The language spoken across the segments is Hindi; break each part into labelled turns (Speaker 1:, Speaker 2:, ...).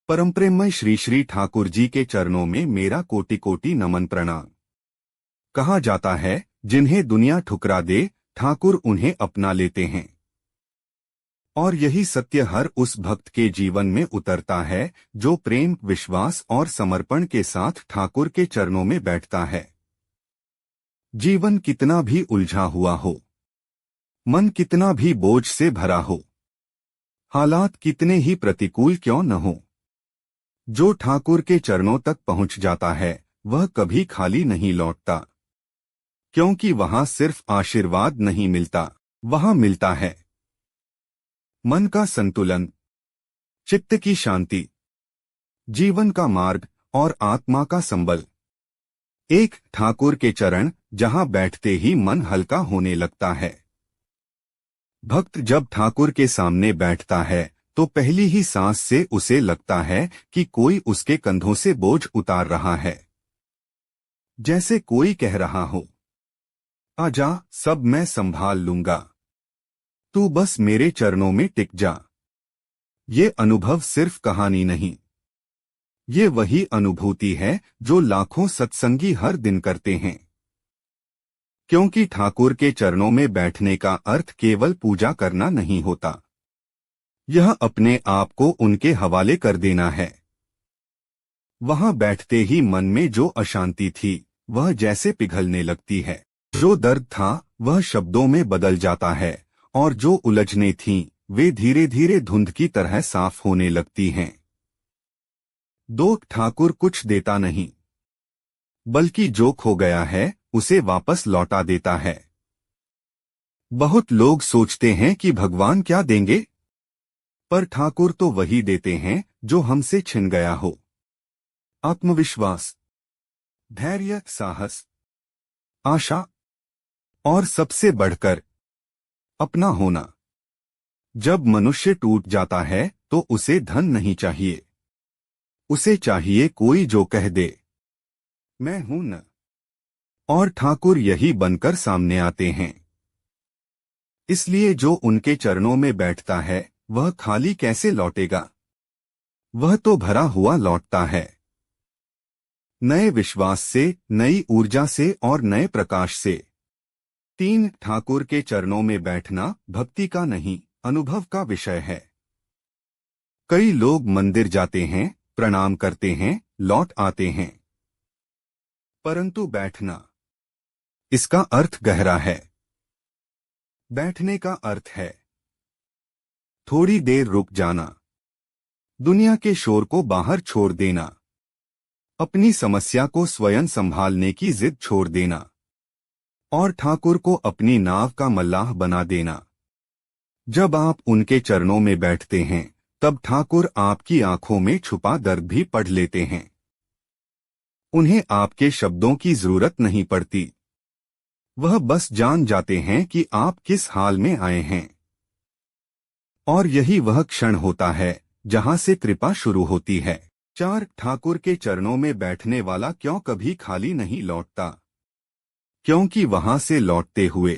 Speaker 1: परम प्रेममय श्री श्री ठाकुर जी के चरणों में मेरा कोटि कोटि नमन प्रणाम। कहा जाता है, जिन्हें दुनिया ठुकरा दे ठाकुर उन्हें अपना लेते हैं। और यही सत्य हर उस भक्त के जीवन में उतरता है जो प्रेम, विश्वास और समर्पण के साथ ठाकुर के चरणों में बैठता है। जीवन कितना भी उलझा हुआ हो, मन कितना भी बोझ से भरा हो, हालात कितने ही प्रतिकूल क्यों न हो, जो ठाकुर के चरणों तक पहुंच जाता है वह कभी खाली नहीं लौटता। क्योंकि वहां सिर्फ आशीर्वाद नहीं मिलता, वहां मिलता है मन का संतुलन, चित्त की शांति, जीवन का मार्ग और आत्मा का संबल। एक ठाकुर के चरण जहां बैठते ही मन हल्का होने लगता है। भक्त जब ठाकुर के सामने बैठता है तो पहली ही सांस से उसे लगता है कि कोई उसके कंधों से बोझ उतार रहा है। जैसे कोई कह रहा हो, आजा, सब मैं संभाल लूंगा, तू बस मेरे चरणों में टिक जा। ये अनुभव सिर्फ कहानी नहीं, ये वही अनुभूति है जो लाखों सत्संगी हर दिन करते हैं। क्योंकि ठाकुर के चरणों में बैठने का अर्थ केवल पूजा करना नहीं होता, यह अपने आप को उनके हवाले कर देना है। वहां बैठते ही मन में जो अशांति थी वह जैसे पिघलने लगती है, जो दर्द था वह शब्दों में बदल जाता है और जो उलझने थीं वे धीरे धीरे धुंध की तरह साफ होने लगती हैं। दो ठाकुर कुछ देता नहीं, बल्कि जो खो गया है उसे वापस लौटा देता है। बहुत लोग सोचते हैं कि भगवान क्या देंगे, पर ठाकुर तो वही देते हैं जो हमसे छिन गया हो। आत्मविश्वास, धैर्य, साहस, आशा और सबसे बढ़कर अपना होना। जब मनुष्य टूट जाता है तो उसे धन नहीं चाहिए, उसे चाहिए कोई जो कह दे, मैं हूं न। और ठाकुर यही बनकर सामने आते हैं। इसलिए जो उनके चरणों में बैठता है वह खाली कैसे लौटेगा, वह तो भरा हुआ लौटता है, नए विश्वास से, नई ऊर्जा से और नए प्रकाश से। तीन ठाकुर के चरणों में बैठना भक्ति का नहीं, अनुभव का विषय है। कई लोग मंदिर जाते हैं, प्रणाम करते हैं, लौट आते हैं, परंतु बैठना, इसका अर्थ गहरा है। बैठने का अर्थ है थोड़ी देर रुक जाना, दुनिया के शोर को बाहर छोड़ देना, अपनी समस्या को स्वयं संभालने की जिद छोड़ देना और ठाकुर को अपनी नाव का मल्लाह बना देना। जब आप उनके चरणों में बैठते हैं तब ठाकुर आपकी आंखों में छुपा दर्द भी पढ़ लेते हैं। उन्हें आपके शब्दों की जरूरत नहीं पड़ती, वह बस जान जाते हैं कि आप किस हाल में आए हैं। और यही वह क्षण होता है जहां से कृपा शुरू होती है। चार ठाकुर के चरणों में बैठने वाला क्यों कभी खाली नहीं लौटता, क्योंकि वहां से लौटते हुए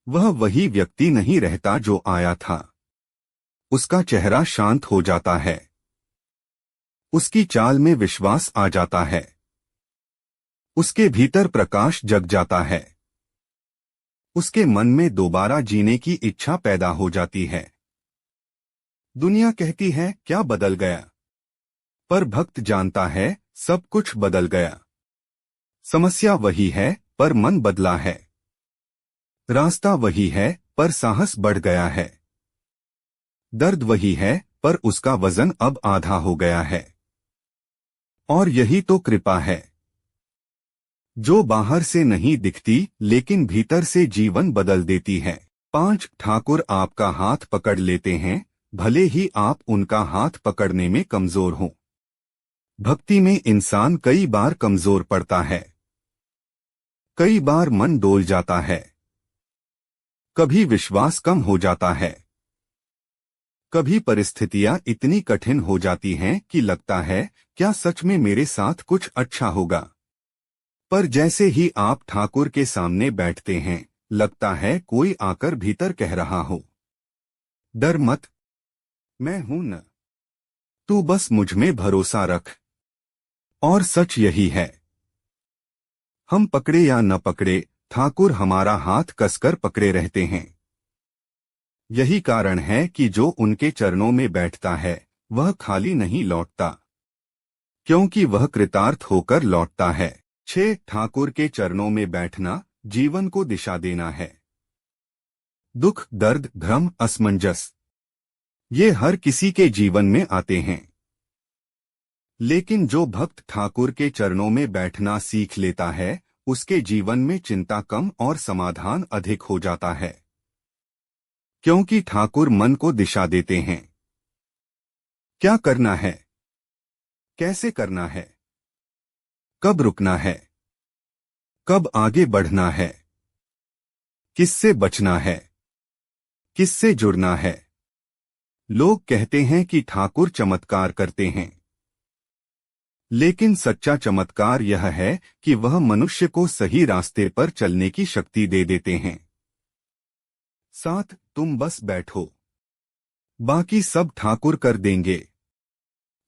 Speaker 1: वह वही व्यक्ति नहीं रहता जो आया था। उसका चेहरा शांत हो जाता है, उसकी चाल में विश्वास आ जाता है, उसके भीतर प्रकाश जग जाता है, उसके मन में दोबारा जीने की इच्छा पैदा हो जाती है। दुनिया कहती है क्या बदल गया, पर भक्त जानता है सब कुछ बदल गया। समस्या वही है पर मन बदला है, रास्ता वही है पर साहस बढ़ गया है, दर्द वही है पर उसका वजन अब आधा हो गया है। और यही तो कृपा है, जो बाहर से नहीं दिखती लेकिन भीतर से जीवन बदल देती है। पांच ठाकुर आपका हाथ पकड़ लेते हैं, भले ही आप उनका हाथ पकड़ने में कमजोर हों। भक्ति में इंसान कई बार कमजोर पड़ता है, कई बार मन डोल जाता है, कभी विश्वास कम हो जाता है, कभी परिस्थितियां इतनी कठिन हो जाती हैं कि लगता है क्या सच में मेरे साथ कुछ अच्छा होगा। पर जैसे ही आप ठाकुर के सामने बैठते हैं लगता है कोई आकर भीतर कह रहा हो, डर मत, मैं हूं न, तू बस मुझ में भरोसा रख। और सच यही है, हम पकड़े या न पकड़े, ठाकुर हमारा हाथ कसकर पकड़े रहते हैं। यही कारण है कि जो उनके चरणों में बैठता है वह खाली नहीं लौटता, क्योंकि वह कृतार्थ होकर लौटता है। 6. ठाकुर के चरणों में बैठना जीवन को दिशा देना है। दुख, दर्द, भ्रम, असमंजस, ये हर किसी के जीवन में आते हैं, लेकिन जो भक्त ठाकुर के चरणों में बैठना सीख लेता है उसके जीवन में चिंता कम और समाधान अधिक हो जाता है, क्योंकि ठाकुर मन को दिशा देते हैं। क्या करना है, कैसे करना है, कब रुकना है, कब आगे बढ़ना है, किससे बचना है, किससे जुड़ना है। लोग कहते हैं कि ठाकुर चमत्कार करते हैं, लेकिन सच्चा चमत्कार यह है कि वह मनुष्य को सही रास्ते पर चलने की शक्ति दे देते हैं। 7. तुम बस बैठो, बाकी सब ठाकुर कर देंगे।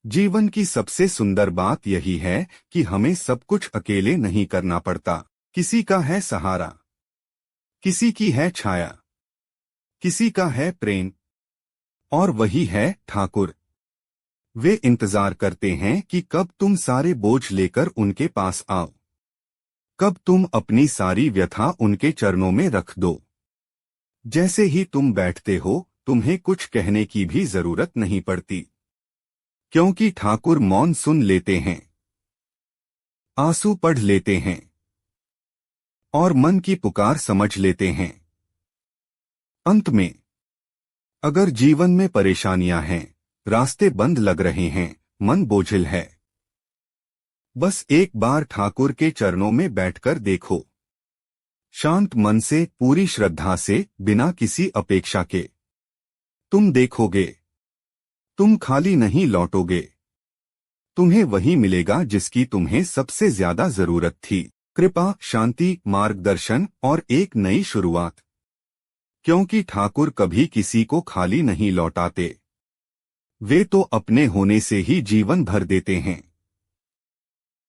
Speaker 1: जीवन की सबसे सुंदर बात यही है कि हमें सब कुछ अकेले नहीं करना पड़ता। किसी का है सहारा, किसी की है छाया, किसी का है प्रेम, और वही है ठाकुर। वे इंतजार करते हैं कि कब तुम सारे बोझ लेकर उनके पास आओ, कब तुम अपनी सारी व्यथा उनके चरणों में रख दो। जैसे ही तुम बैठते हो तुम्हें कुछ कहने की भी जरूरत नहीं पड़ती, क्योंकि ठाकुर मौन सुन लेते हैं, आंसू पढ़ लेते हैं और मन की पुकार समझ लेते हैं। अंत में, अगर जीवन में परेशानियां हैं, रास्ते बंद लग रहे हैं, मन बोझिल है, बस एक बार ठाकुर के चरणों में बैठकर देखो, शांत मन से, पूरी श्रद्धा से, बिना किसी अपेक्षा के। तुम देखोगे, तुम खाली नहीं लौटोगे, तुम्हें वही मिलेगा जिसकी तुम्हें सबसे ज्यादा जरूरत थी। कृपा, शांति, मार्गदर्शन और एक नई शुरुआत, क्योंकि ठाकुर कभी किसी को खाली नहीं लौटाते, वे तो अपने होने से ही जीवन भर देते हैं।